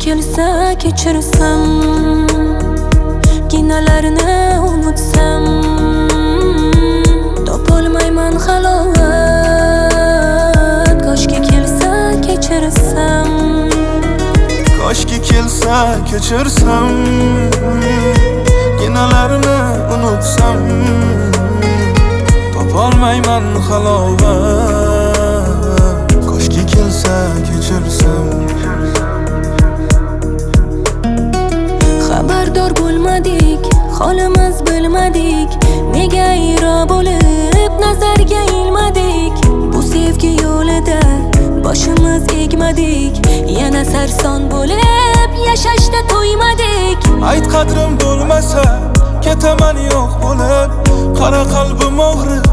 kelsa kechirsam, kinolarini unutsam, topolmayman halovat. Koshki kelsa kechirsam, koshki kelsa kechirsam, kinolarini unutsam, topolmayman halovat. Koshki kelsa kechirsam. Xabardor bo'lmadik, holimiz bilmadik, nega iro bo'lib nazarga ilmadik. Bu sevgi yo'lida boshimiz egmadik, yana sarson bo'lib yashashda to'ymadik. Ayt qadrim bo'lmasa ketaman yo'q bo'lib, qara qalbim og'rir,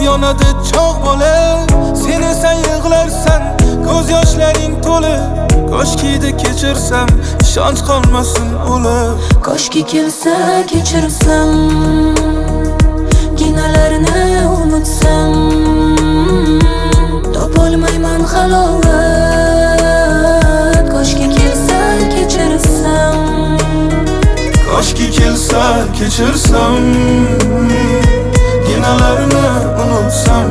yonadi cho'g' bo'lib. Sen esa yig'larsan, ko'z yoshlaring to'lib. Koshkida kechirsam, ishonch qolmasin o'lib. Koshki kelsa kechirsam, kinolarini unutsam, topolmayman halovat. Koshki kelsa kechirsam, koshki kelsa kechirsam, kinolarini unutsam,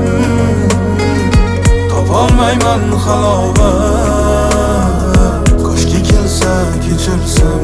topolmayman halovat. Koshki kelsa kechirsam.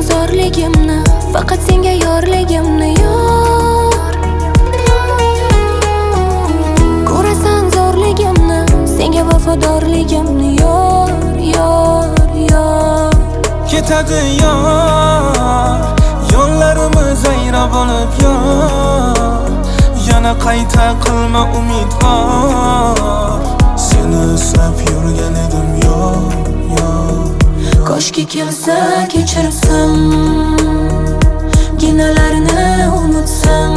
zorligimni, faqat senga yorligimni yor. Ko'rasan zo'rligimni, senga vafodorligimni yor, yor, yor. Ketadi yor, yo'llarimiz ayro bo'lib yor. Yana qayta qilma umidvor, seni eslab yurgan edim yor, yor. Koshki kelsa kechirsam, kinolarini unutsam,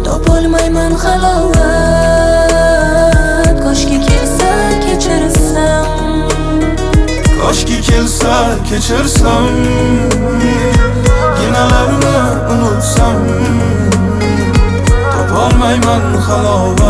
topolmayman halovat. Koshki kelsa kechirsam, koshki kelsa kechirsam, kinolarini unutsam, topolmayman halovat.